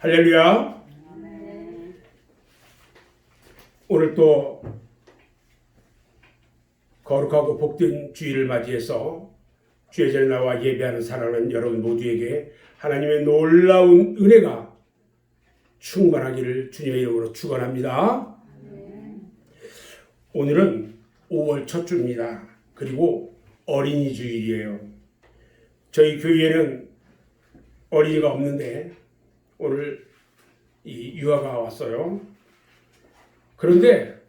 할렐루야. 오늘 또 거룩하고 복된 주일을 맞이해서 주의 전에 나와 예배하는 사랑하는 여러분 모두에게 하나님의 놀라운 은혜가 충만하기를 주님의 이름으로 축원합니다. 오늘은 5월 첫 주입니다. 그리고 어린이 주일이에요. 저희 교회에는 어린이가 없는데 오늘 이 유아가 왔어요. 그런데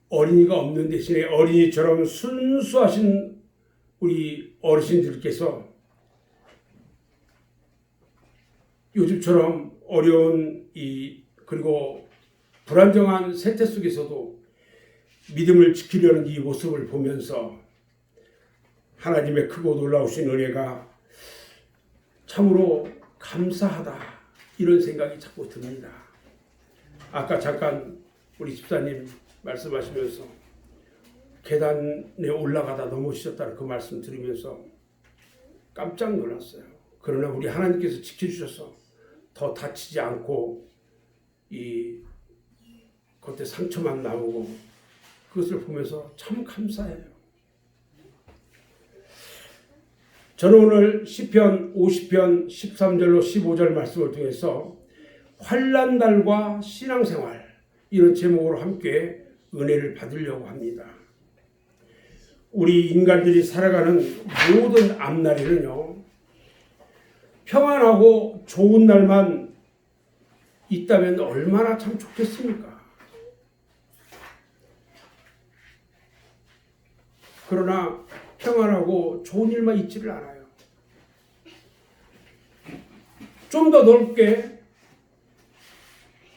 어린이가 없는 대신에 어린이처럼 순수하신 우리 어르신들께서 요즘처럼 어려운 그리고 불안정한 세태 속에서도 믿음을 지키려는 이 모습을 보면서 하나님의 크고 놀라우신 은혜가 참으로 감사하다, 이런 생각이 자꾸 듭니다. 아까 잠깐 우리 집사님 말씀하시면서 계단에 올라가다 넘어지셨다는 그 말씀 들으면서 깜짝 놀랐어요. 그러나 우리 하나님께서 지켜주셔서 더 다치지 않고 겉에 상처만 나오고, 그것을 보면서 참 감사해요. 저는 오늘 시편 50편 13절로 15절 말씀을 통해서 환난날과 신앙생활, 이런 제목으로 함께 은혜를 받으려고 합니다. 우리 인간들이 살아가는 모든 앞날에는요, 평안하고 좋은 날만 있다면 얼마나 참 좋겠습니까? 그러나 평안하고 좋은 일만 있지를 않아요. 좀 더 넓게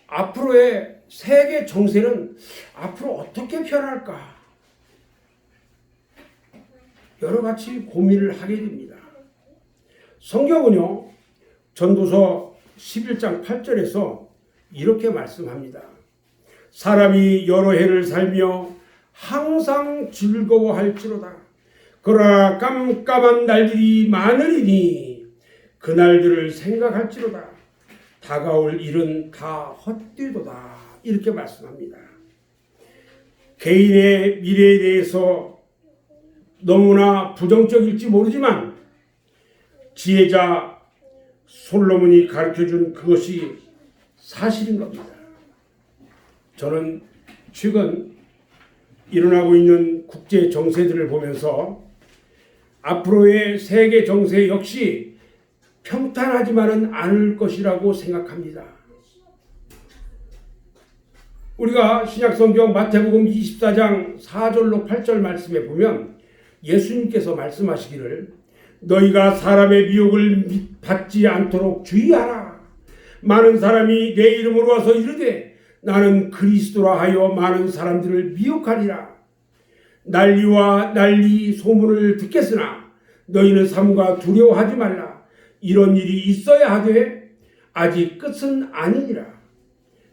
앞으로의 세계 정세는 앞으로 어떻게 변할까? 여러 가지 고민을 하게 됩니다. 성경은요, 전도서 11장 8절에서 이렇게 말씀합니다. 사람이 여러 해를 살며 항상 즐거워할지로다. 그러나 깜깜한 날들이 많으리니 그 날들을 생각할지로다. 다가올 일은 다 헛되도다. 이렇게 말씀합니다. 개인의 미래에 대해서 너무나 부정적일지 모르지만 지혜자 솔로몬이 가르쳐준 그것이 사실인 겁니다. 저는 최근 일어나고 있는 국제 정세들을 보면서 앞으로의 세계 정세 역시 평탄하지만은 않을 것이라고 생각합니다. 우리가 신약성경 마태복음 24장 4절로 8절 말씀에 보면 예수님께서 말씀하시기를 너희가 사람의 미혹을 받지 않도록 주의하라. 많은 사람이 내 이름으로 와서 이르되 나는 그리스도라 하여 많은 사람들을 미혹하리라. 난리와 난리 소문을 듣겠으나 너희는 삼가 두려워하지 말라. 이런 일이 있어야 하되 아직 끝은 아니니라.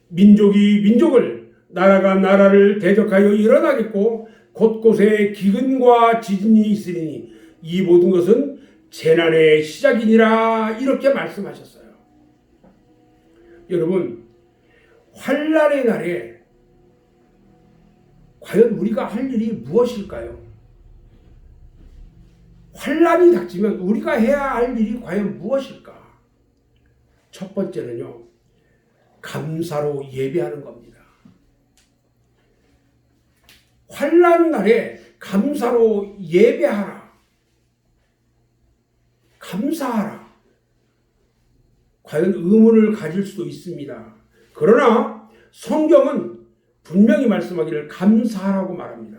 민족이 민족을, 나라가 나라를 대적하여 일어나겠고 곳곳에 기근과 지진이 있으니 이 모든 것은 재난의 시작이니라. 이렇게 말씀하셨어요. 여러분, 환난의 날에 과연 우리가 할 일이 무엇일까요? 환난이 닥치면 우리가 해야 할 일이 과연 무엇일까? 첫 번째는요, 감사로 예배하는 겁니다. 환난 날에 감사로 예배하라. 감사하라. 과연 의문을 가질 수도 있습니다. 그러나 성경은 분명히 말씀하기를 감사하라고 말합니다.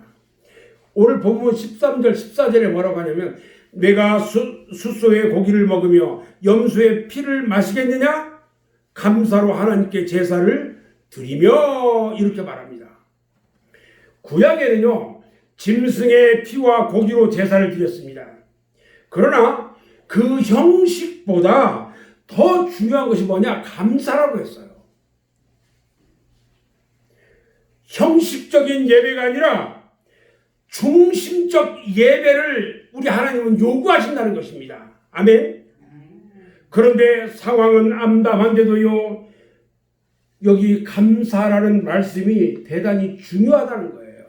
오늘 본문 13절 14절에 뭐라고 하냐면 내가 숫소의 고기를 먹으며 염소의 피를 마시겠느냐? 감사로 하나님께 제사를 드리며, 이렇게 말합니다. 구약에는요, 짐승의 피와 고기로 제사를 드렸습니다. 그러나 그 형식보다 더 중요한 것이 뭐냐? 감사라고 했어요. 형식적인 예배가 아니라 중심적 예배를 우리 하나님은 요구하신다는 것입니다. 아멘. 그런데 상황은 암담한데도요, 여기 감사라는 말씀이 대단히 중요하다는 거예요.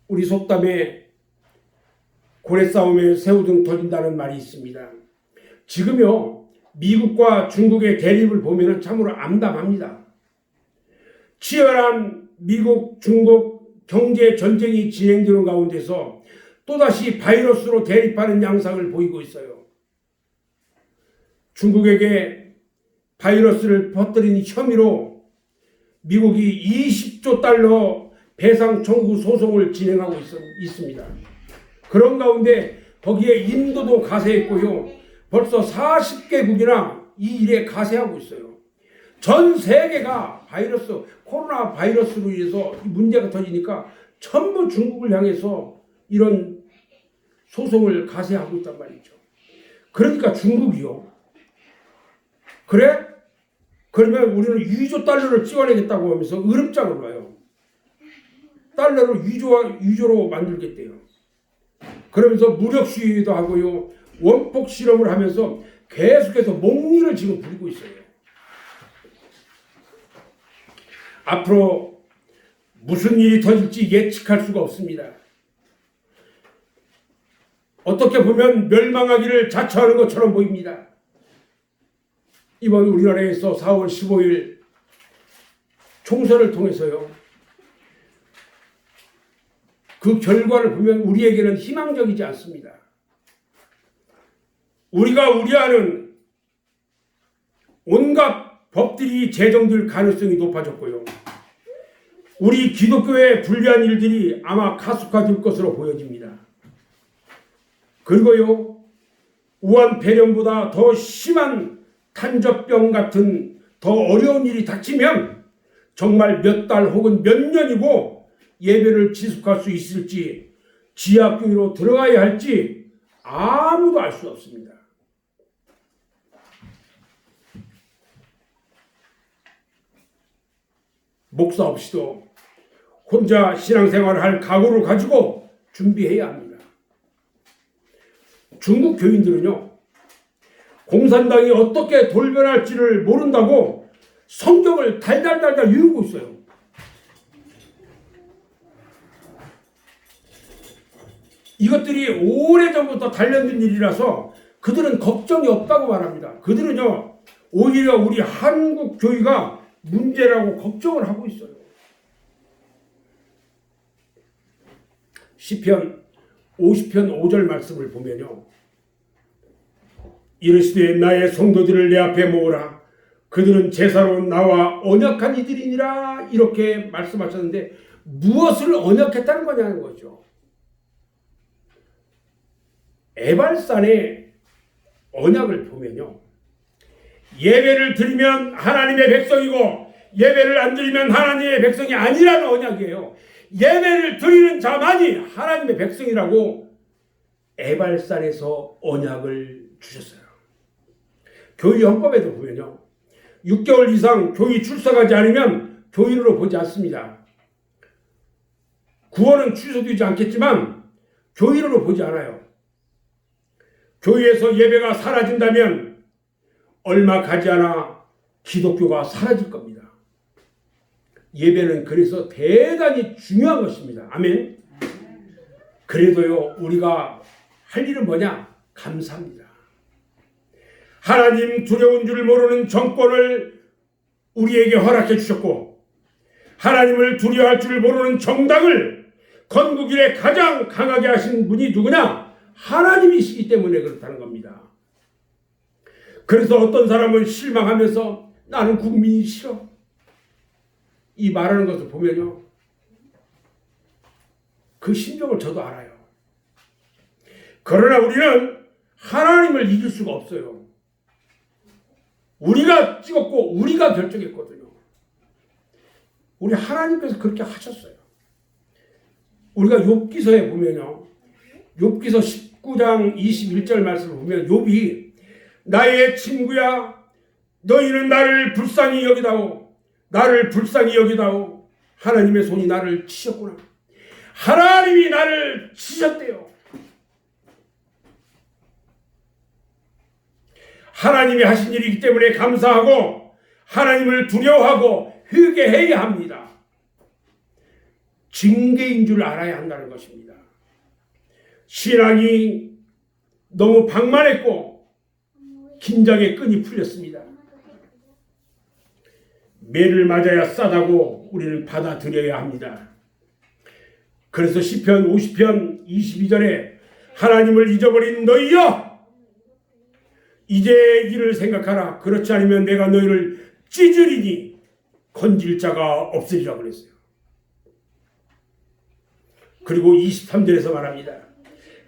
우리 속담에 고래 싸움에 새우등 터진다는 말이 있습니다. 지금요, 미국과 중국의 대립을 보면 참으로 암담합니다. 치열한 미국, 중국 경제 전쟁이 진행되는 가운데서 또다시 바이러스로 대립하는 양상을 보이고 있어요. 중국에게 바이러스를 퍼뜨린 혐의로 미국이 20조 달러 배상 청구 소송을 진행하고 있습니다. 그런 가운데 거기에 인도도 가세했고요. 벌써 40개국이나 이 일에 가세하고 있어요. 전 세계가 코로나 바이러스로 인해서 문제가 터지니까 전부 중국을 향해서 이런 소송을 가세하고 있단 말이죠. 그러니까 중국이요, 그래? 그러면 우리는 2조 달러를 찍어내겠다고 하면서 으름장을 놔요. 달러를 위조로 만들겠대요. 그러면서 무력 시위도 하고요, 원폭 실험을 하면서 계속해서 목리를 지금 부리고 있어요. 앞으로 무슨 일이 터질지 예측할 수가 없습니다. 어떻게 보면 멸망하기를 자처하는 것처럼 보입니다. 이번 우리나라에서 4월 15일 총선을 통해서요, 그 결과를 보면 우리에게는 희망적이지 않습니다. 우리가 우려하는 온갖 법들이 제정될 가능성이 높아졌고요, 우리 기독교에 불리한 일들이 아마 가속화될 것으로 보여집니다. 그리고요, 우한 폐렴보다 더 심한 탄저병 같은 더 어려운 일이 닥치면 정말 몇 달 혹은 몇 년이고 예배를 지속할 수 있을지, 지하교회로 들어가야 할지 아무도 알 수 없습니다. 목사 없이도 혼자 신앙생활을 할 각오를 가지고 준비해야 합니다. 중국 교인들은요, 공산당이 어떻게 돌변할지를 모른다고 성경을 달달달달 읽고 있어요. 이것들이 오래전부터 단련된 일이라서 그들은 걱정이 없다고 말합니다. 그들은요, 오히려 우리 한국 교회가 문제라고 걱정을 하고 있어요. 시편 50편 5절 말씀을 보면요, 이르시되 나의 성도들을 내 앞에 모으라, 그들은 제사로 나와 언약한 이들이니라, 이렇게 말씀하셨는데 무엇을 언약했다는 거냐는 거죠. 에발산의 언약을 보면요, 예배를 드리면 하나님의 백성이고 예배를 안 드리면 하나님의 백성이 아니라는 언약이에요. 예배를 드리는 자만이 하나님의 백성이라고 에발산에서 언약을 주셨어요. 교회 헌법에도 보면요, 6개월 이상 교회 출석하지 않으면 교인으로 보지 않습니다. 구원은 취소되지 않겠지만 교인으로 보지 않아요. 교회에서 예배가 사라진다면 얼마 가지 않아 기독교가 사라질 겁니다. 예배는 그래서 대단히 중요한 것입니다. 아멘. 그래도요, 우리가 할 일은 뭐냐? 감사합니다. 하나님 두려운 줄 모르는 정권을 우리에게 허락해 주셨고, 하나님을 두려워할 줄 모르는 정당을 건국 이래 가장 강하게 하신 분이 누구냐? 하나님이시기 때문에 그렇다는 겁니다. 그래서 어떤 사람은 실망하면서 나는 국민이 싫어, 이 말하는 것을 보면요, 그 심정을 저도 알아요. 그러나 우리는 하나님을 이길 수가 없어요. 우리가 찍었고 우리가 결정했거든요. 우리 하나님께서 그렇게 하셨어요. 우리가 욥기서에 보면요, 욥기서 19장 21절 말씀을 보면 욥이 나의 친구야, 너희는 나를 불쌍히 여기다오, 나를 불쌍히 여기다오, 하나님의 손이 나를 치셨구나. 하나님이 나를 치셨대요. 하나님이 하신 일이기 때문에 감사하고 하나님을 두려워하고 회개해야 합니다. 징계인 줄 알아야 한다는 것입니다. 신앙이 너무 방만했고 긴장의 끈이 풀렸습니다. 매를 맞아야 싸다고 우리는 받아들여야 합니다. 그래서 시편 50편 22절에 하나님을 잊어버린 너희여 이제 일을 생각하라. 그렇지 않으면 내가 너희를 찢으리니 건질 자가 없으리라 그랬어요. 그리고 23절에서 말합니다.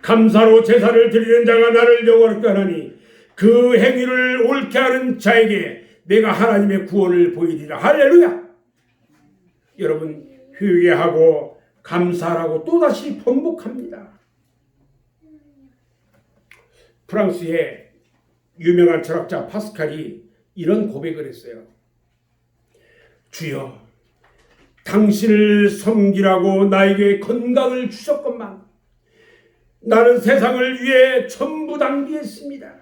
감사로 제사를 드리는 자가 나를 영화롭게 하나니 그 행위를 옳게 하는 자에게 내가 하나님의 구원을 보이리라. 할렐루야. 여러분 회개하고 감사하고 또다시 번복합니다. 프랑스의 유명한 철학자 파스칼이 이런 고백을 했어요. 주여 당신을 섬기라고 나에게 건강을 주셨건만 나는 세상을 위해 전부 낭비했습니다.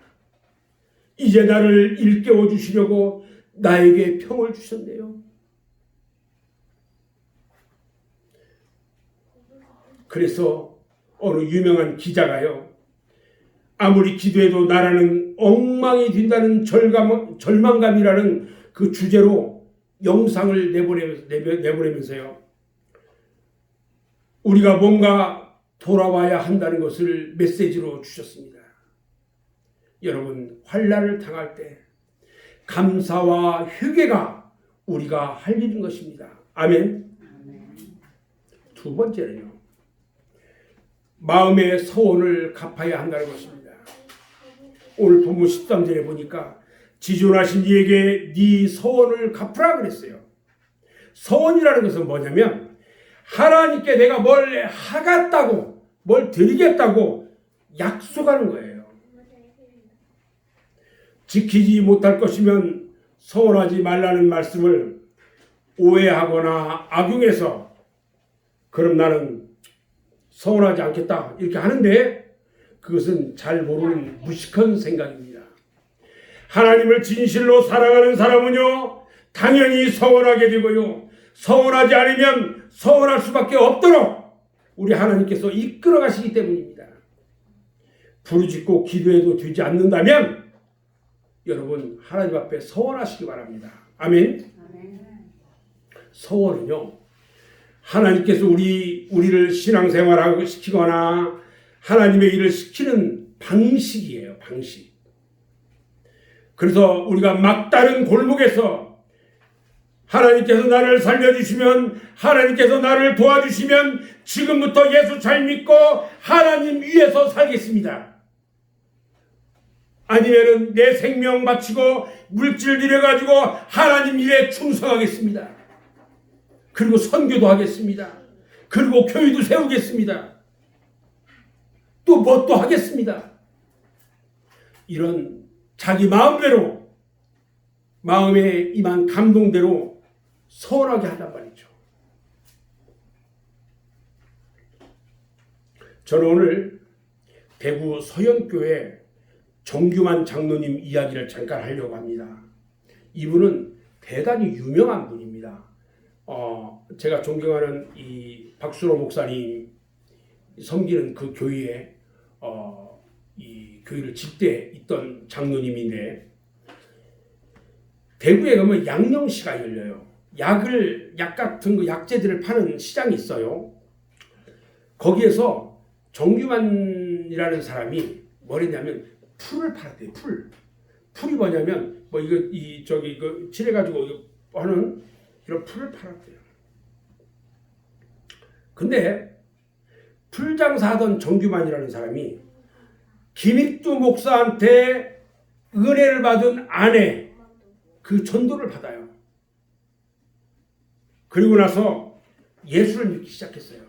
이제 나를 일깨워 주시려고 나에게 평을 주셨네요. 그래서 어느 유명한 기자가요. 아무리 기도해도 나라는 엉망이 된다는 절망감이라는 그 주제로 영상을 내보내면서요. 우리가 뭔가 돌아와야 한다는 것을 메시지로 주셨습니다. 여러분 환난을 당할 때 감사와 회개가 우리가 할 일인 것입니다. 아멘. 두 번째는요. 마음의 서원을 갚아야 한다는 것입니다. 오늘 본문 13절에 보니까 지존하신 이에게 네 서원을 갚으라 그랬어요. 서원이라는 것은 뭐냐면 하나님께 내가 뭘 하겠다고 뭘 드리겠다고 약속하는 거예요. 지키지 못할 것이면 서원하지 말라는 말씀을 오해하거나 악용해서 그럼 나는 서운하지 않겠다 이렇게 하는데 그것은 잘 모르는 무식한 생각입니다. 하나님을 진실로 사랑하는 사람은요 당연히 서운하게 되고요 서운하지 않으면 서운할 수밖에 없도록 우리 하나님께서 이끌어 가시기 때문입니다. 부르짖고 기도해도 되지 않는다면 여러분 하나님 앞에 서원하시기 바랍니다. 아멘. 서원은요 하나님께서 우리를 신앙생활하고 시키거나 하나님의 일을 시키는 방식이에요. 방식. 그래서 우리가 막다른 골목에서 하나님께서 나를 살려주시면 하나님께서 나를 도와주시면 지금부터 예수 잘 믿고 하나님 위에서 살겠습니다. 아니면은 내 생명 바치고 물질 들여가지고 하나님 일에 충성하겠습니다. 그리고 선교도 하겠습니다. 그리고 교회도 세우겠습니다. 또 뭣도 하겠습니다. 이런 자기 마음대로 마음에 임한 감동대로 서운하게 하단 말이죠. 저는 오늘 대구 서현교회 정규만 장로님 이야기를 잠깐 하려고 합니다. 이분은 대단히 유명한 분입니다. 제가 존경하는 이 박수로 목사님 섬기는 그 교회에 이 교회를 집대 있던 장로님인데 대구에 가면 양령시가 열려요. 약 같은 거 약재들을 파는 시장이 있어요. 거기에서 정규만이라는 사람이 뭐랬냐면 풀을 팔았대요. 풀이 뭐냐면 뭐 이거 칠해가지고 하는 이런 풀을 팔았대요. 근데 풀 장사하던 정규만이라는 사람이 김익두 목사한테 은혜를 받은 아내 그 전도를 받아요. 그리고 나서 예수를 믿기 시작했어요.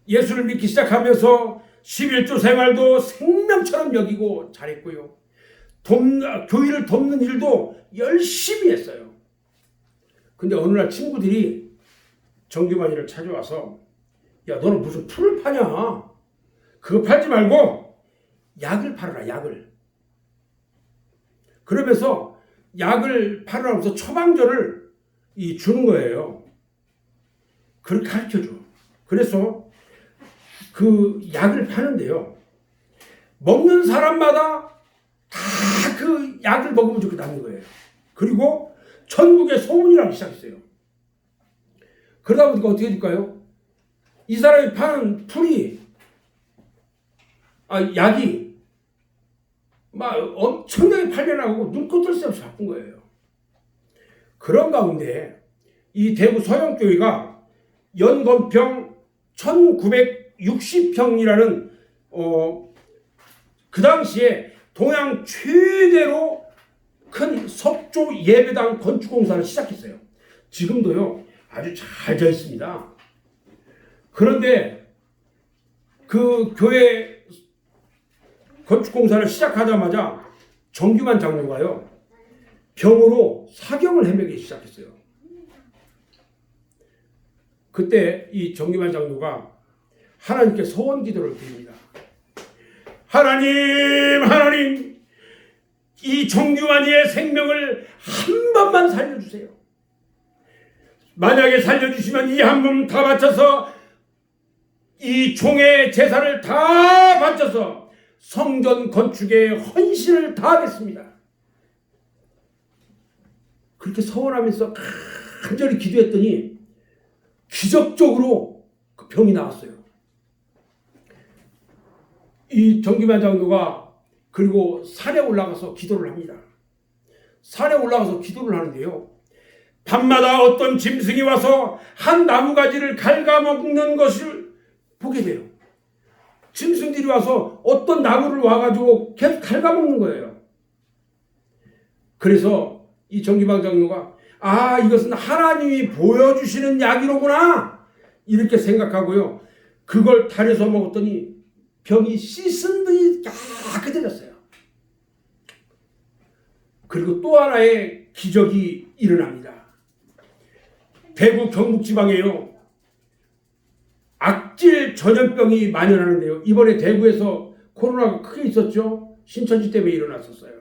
예수를 믿기 시작하면서 11조 생활도 생명처럼 여기고 잘했고요. 교회를 돕는 일도 열심히 했어요. 근데 어느 날 친구들이 정규만이를 찾아와서 야 너는 무슨 풀을 파냐? 그거 팔지 말고 약을 팔아라, 약을. 그러면서 약을 팔으라고 해서 처방전을 주는 거예요. 그렇게 가르쳐줘. 그래서 그 약을 파는데요. 먹는 사람마다 다 그 약을 먹으면 좋게 낫는 거예요. 그리고 전국에 소문이 나기 시작했어요. 그러다 보니까 어떻게 될까요? 이 사람이 파는 약이 막 엄청나게 팔려나가고 눈코 뜰 새 없이 바쁜 거예요. 그런 가운데 이 대구 서영교회가 연건평 1960평이라는 그 당시에 동양 최대로 큰 석조 예배당 건축공사를 시작했어요. 지금도요 아주 잘 져 있습니다. 그런데 그 교회 건축공사를 시작하자마자 정규만 장로가요 병으로 사경을 헤매기 시작했어요. 그때 이 정규만 장로가 하나님께 서원 기도를 드립니다. 하나님, 이 정규만이의 생명을 한 번만 살려주세요. 만약에 살려주시면 이 한 번 다 바쳐서 이 종의 제사를 다 바쳐서 성전 건축에 헌신을 다하겠습니다. 그렇게 서원하면서 간절히 기도했더니 기적적으로 그 병이 나왔어요. 이 정규만 장로가 그리고 산에 올라가서 기도를 합니다. 산에 올라가서 기도를 하는데요. 밤마다 어떤 짐승이 와서 한 나무가지를 갉아먹는 것을 보게 돼요. 짐승들이 와서 어떤 나무를 와가지고 계속 갉아먹는 거예요. 그래서 이 정규만 장로가 이것은 하나님이 보여주시는 약이로구나 이렇게 생각하고요. 그걸 달여서 먹었더니 병이 씻은 듯이 깨끗해졌어요. 그리고 또 하나의 기적이 일어납니다. 대구 경북지방에요. 악질 전염병이 만연하는데요. 이번에 대구에서 코로나가 크게 있었죠. 신천지 때문에 일어났었어요.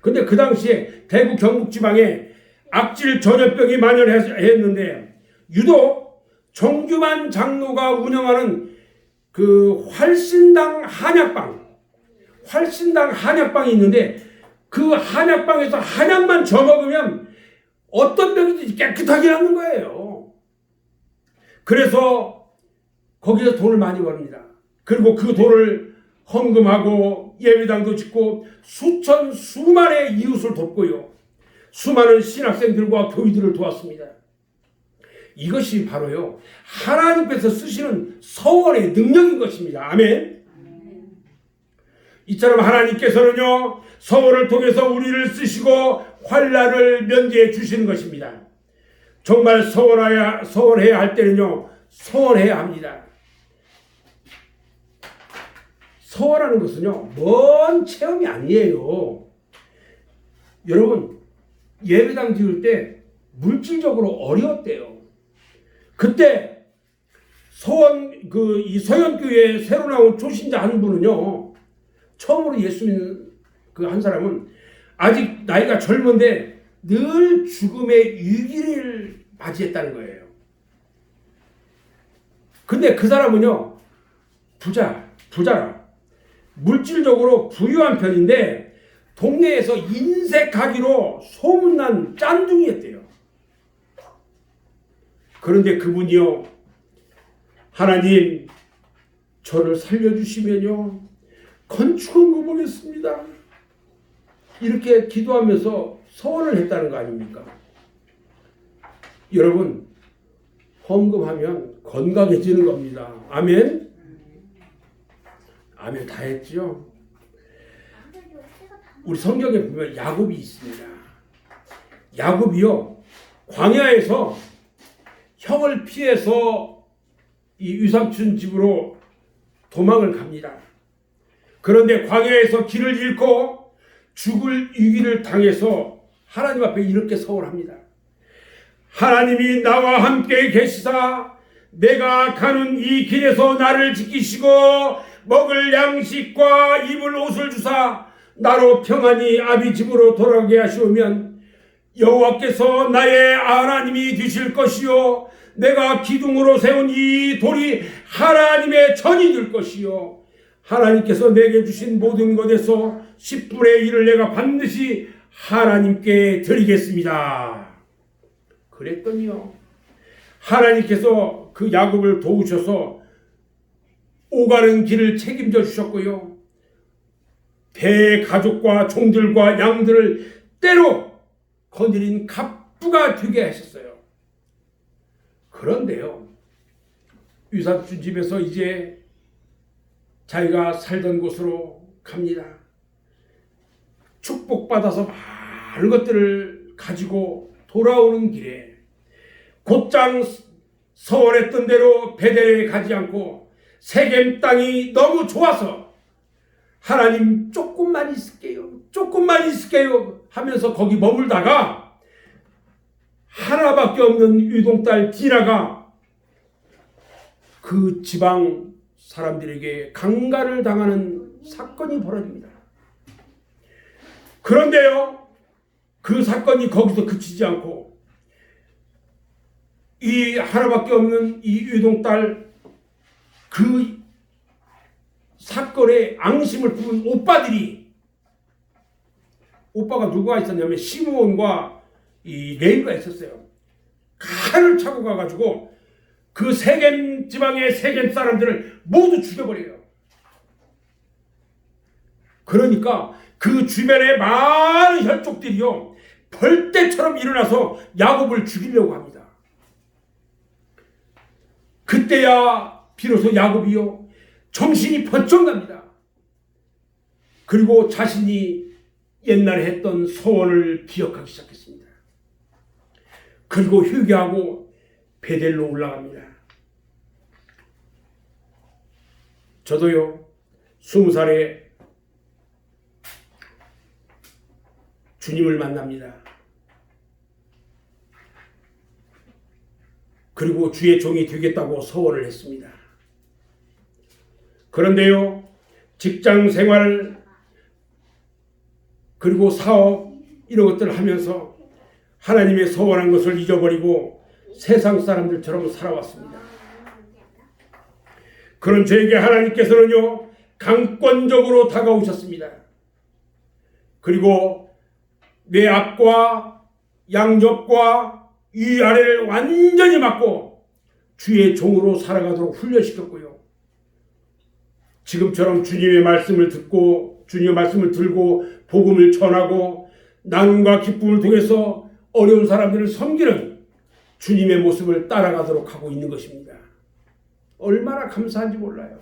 근데 그 당시에 대구 경북지방에 악질 전염병이 만연했는데 유독 정규만 장로가 운영하는 그 활신당 한약방이 있는데 그 한약방에서 한약만 저먹으면 어떤 병이든지 깨끗하게 낫는 거예요. 그래서 거기서 돈을 많이 벌입니다. 그리고 그 돈을 헌금하고 예배당도 짓고 수만의 이웃을 돕고요. 수많은 신학생들과 교회들을 도왔습니다. 이것이 바로요 하나님께서 쓰시는 서원의 능력인 것입니다. 아멘. 이처럼 하나님께서는요 서원을 통해서 우리를 쓰시고 환난을 면제해 주시는 것입니다. 정말 서원해야 할 때는요 서원해야 합니다. 서원하는 것은요 먼 체험이 아니에요. 여러분 예배당 지을 때 물질적으로 어려웠대요. 그때 이 서현교회에 새로 나온 초신자 한 분은요, 처음으로 예수 믿는 그 한 사람은 아직 나이가 젊은데 늘 죽음의 위기를 맞이했다는 거예요. 근데 그 사람은요, 부자라. 물질적으로 부유한 편인데 동네에서 인색하기로 소문난 짠둥이였대요. 그런데 그분이요, 하나님 저를 살려주시면요 건축헌금 보겠습니다 이렇게 기도하면서 서원을 했다는 거 아닙니까? 여러분 헌금하면 건강해지는 겁니다. 아멘? 아멘 다 했죠? 우리 성경에 보면 야곱이 있습니다. 야곱이요 광야에서 형을 피해서 이 유삼촌 집으로 도망을 갑니다. 그런데 광야에서 길을 잃고 죽을 위기를 당해서 하나님 앞에 이렇게 서원합니다. 하나님이 나와 함께 계시사 내가 가는 이 길에서 나를 지키시고 먹을 양식과 입을 옷을 주사 나로 평안히 아비 집으로 돌아가게 하시오면 여호와께서 나의 하나님이 되실 것이요 내가 기둥으로 세운 이 돌이 하나님의 전이 될 것이요 하나님께서 내게 주신 모든 것에서 10분의 1을 내가 반드시 하나님께 드리겠습니다. 그랬더니요 하나님께서 그 야곱을 도우셔서 오가는 길을 책임져 주셨고요 배 가족과 종들과 양들을 때로 거느린 갑부가 되게 하셨어요. 그런데요 유삼촌 집에서 이제 자기가 살던 곳으로 갑니다. 축복받아서 많은 것들을 가지고 돌아오는 길에 곧장 서원했던 대로 베델에 가지 않고 세겜 땅이 너무 좋아서 하나님 조금만 있을게요 하면서 거기 머물다가 하나밖에 없는 유동딸 디나가 그 지방 사람들에게 강간을 당하는 사건이 벌어집니다. 그런데요 그 사건이 거기서 그치지 않고 이 하나밖에 없는 이 유동딸 그 사건에 앙심을 품은 오빠가 누가 있었냐면 시므온과 이 레위가 있었어요. 칼을 차고 가가지고 그 세겜 지방의 세겜 사람들을 모두 죽여버려요. 그러니까 그 주변의 많은 혈족들이요 벌떼처럼 일어나서 야곱을 죽이려고 합니다. 그때야 비로소 야곱이요 정신이 번쩍 납니다. 그리고 자신이 옛날에 했던 소원을 기억하기 시작했습니다. 그리고 회개하고 베델로 올라갑니다. 저도요 20살에 주님을 만납니다. 그리고 주의 종이 되겠다고 소원을 했습니다. 그런데요 직장 생활 그리고 사업 이런 것들을 하면서 하나님의 소원한 것을 잊어버리고 세상 사람들처럼 살아왔습니다. 그런 저에게 하나님께서는요 강권적으로 다가오셨습니다. 그리고 내 앞과 양옆과 위아래를 완전히 막고 주의 종으로 살아가도록 훈련시켰고요. 지금처럼 주님의 말씀을 듣고 주님의 말씀을 들고 복음을 전하고 나눔과 기쁨을 통해서 어려운 사람들을 섬기는 주님의 모습을 따라가도록 하고 있는 것입니다. 얼마나 감사한지 몰라요.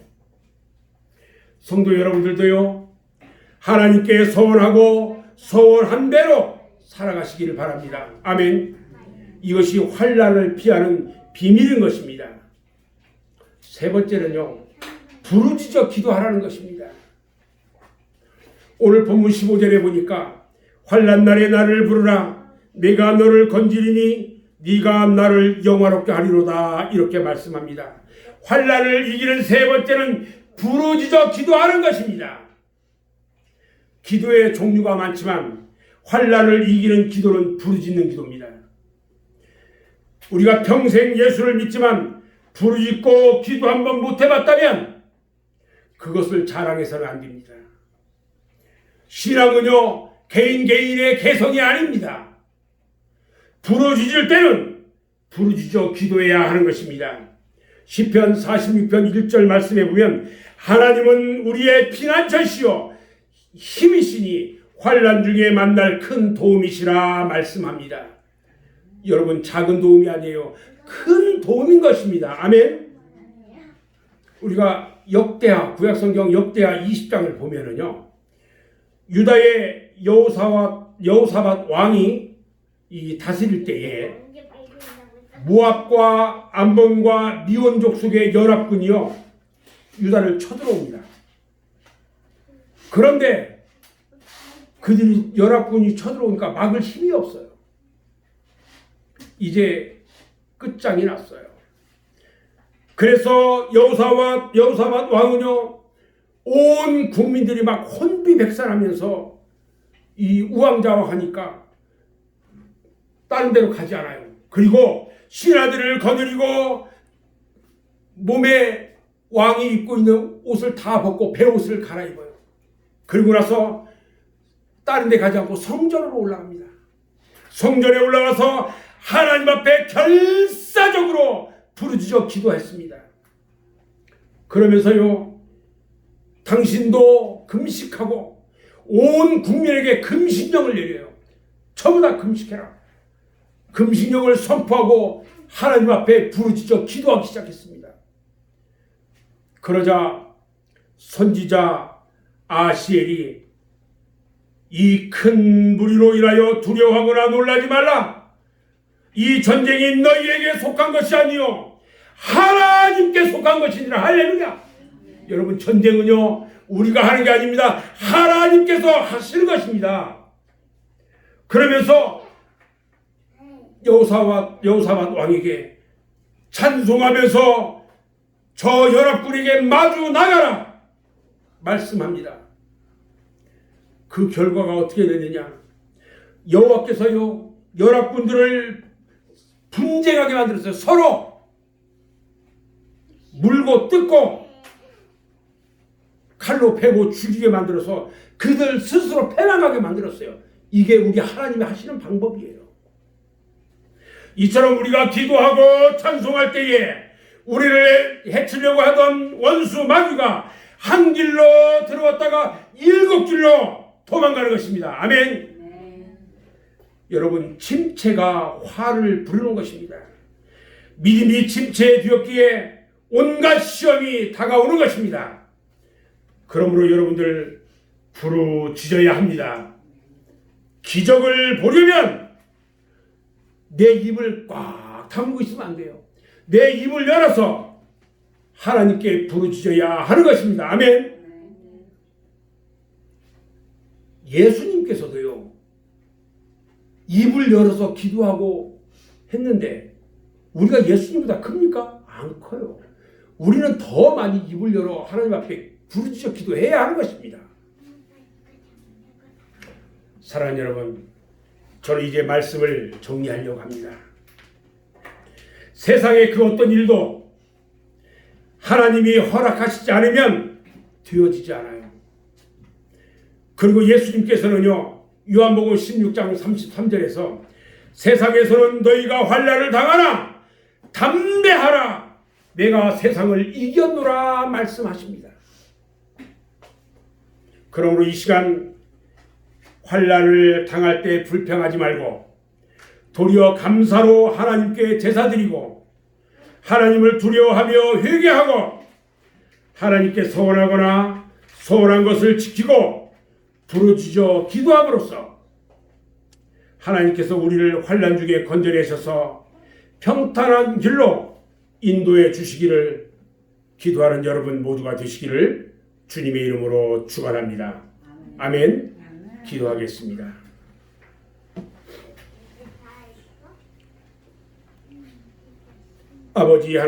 성도 여러분들도요 하나님께 소원하고 소원한 대로 살아가시기를 바랍니다. 아멘. 이것이 환난을 피하는 비밀인 것입니다. 세 번째는요 부르짖어 기도하라는 것입니다. 오늘 본문 15절에 보니까 환난 날에 나를 부르라 내가 너를 건지리니 네가 나를 영화롭게 하리로다 이렇게 말씀합니다. 환난을 이기는 세 번째는 부르짖어 기도하는 것입니다. 기도의 종류가 많지만 환난을 이기는 기도는 부르짖는 기도입니다. 우리가 평생 예수를 믿지만 부르짖고 기도 한번 못 해봤다면 그것을 자랑해서는 안 됩니다. 신앙은요 개인의 개성이 아닙니다. 부르짖을 때는 부르짖어 기도해야 하는 것입니다. 시편 46편 1절 말씀에 보면 하나님은 우리의 피난처시요 힘이시니 환난 중에 만날 큰 도움이시라 말씀합니다. 여러분 작은 도움이 아니에요. 큰 도움인 것입니다. 아멘. 우리가 역대하 구약성경 역대하 20장을 보면은요 유다의 여호사밧 왕이 이 다스릴 때에 모압과 암몬과 미온족 속의 연합군이요 유다를 쳐들어옵니다. 그런데 그들이 연합군이 쳐들어오니까 막을 힘이 없어요. 이제 끝장이 났어요. 그래서 여호사밧 왕은요 온 국민들이 막 혼비백산하면서 이 우왕좌왕하니까 다른 데로 가지 않아요. 그리고 신하들을 거느리고 몸에 왕이 입고 있는 옷을 다 벗고 베옷을 갈아입어요. 그리고 나서 다른 데 가지 않고 성전으로 올라갑니다. 성전에 올라가서 하나님 앞에 결사적으로 부르짖어 기도했습니다. 그러면서요, 당신도 금식하고 온 국민에게 금식령을 내려요. 전부 다 금식해라. 금식령을 선포하고 하나님 앞에 부르짖어 기도하기 시작했습니다. 그러자 선지자 아시엘이 이 큰 무리로 인하여 두려워하거나 놀라지 말라. 이 전쟁이 너희에게 속한 것이 아니요 하나님께 속한 것이니라. 할렐루야. 여러분, 전쟁은요 우리가 하는 게 아닙니다. 하나님께서 하시는 것입니다. 그러면서 여호사밧 왕에게 찬송하면서 저 연합군에게 마주 나가라 말씀합니다. 그 결과가 어떻게 되느냐? 여호와께서요 연합군들을 분쟁하게 만들었어요. 서로 물고 뜯고 칼로 패고 죽이게 만들어서 그들 스스로 패망하게 만들었어요. 이게 우리 하나님이 하시는 방법이에요. 이처럼 우리가 기도하고 찬송할 때에 우리를 해치려고 하던 원수 마귀가 한 길로 들어왔다가 7길로 도망가는 것입니다. 아멘. 여러분, 침체가 화를 부르는 것입니다. 믿음이 침체에 뒤었기에 온갖 시험이 다가오는 것입니다. 그러므로 여러분들 부르짖어야 합니다. 기적을 보려면 내 입을 꽉 다물고 있으면 안 돼요. 내 입을 열어서 하나님께 부르짖어야 하는 것입니다. 아멘. 예수님께서도요 입을 열어서 기도하고 했는데 우리가 예수님보다 큽니까? 안 커요. 우리는 더 많이 입을 열어 하나님 앞에 부르짖어 기도해야 하는 것입니다. 사랑하는 여러분, 저는 이제 말씀을 정리하려고 합니다. 세상의 그 어떤 일도 하나님이 허락하시지 않으면 되어지지 않아요. 그리고 예수님께서는요 요한복음 16장 33절에서 세상에서는 너희가 환난을 당하나 담대하라 내가 세상을 이겼노라 말씀하십니다. 그러므로 이 시간 환난을 당할 때 불평하지 말고 도리어 감사로 하나님께 제사드리고 하나님을 두려워하며 회개하고 하나님께 소원하거나 소원한 것을 지키고 부르짖어 기도함으로써 하나님께서 우리를 환난 중에 건져내셔서 평탄한 길로 인도해 주시기를 기도하는 여러분 모두가 되시기를 주님의 이름으로 축원합니다. 아멘. 기도하겠습니다. 아버지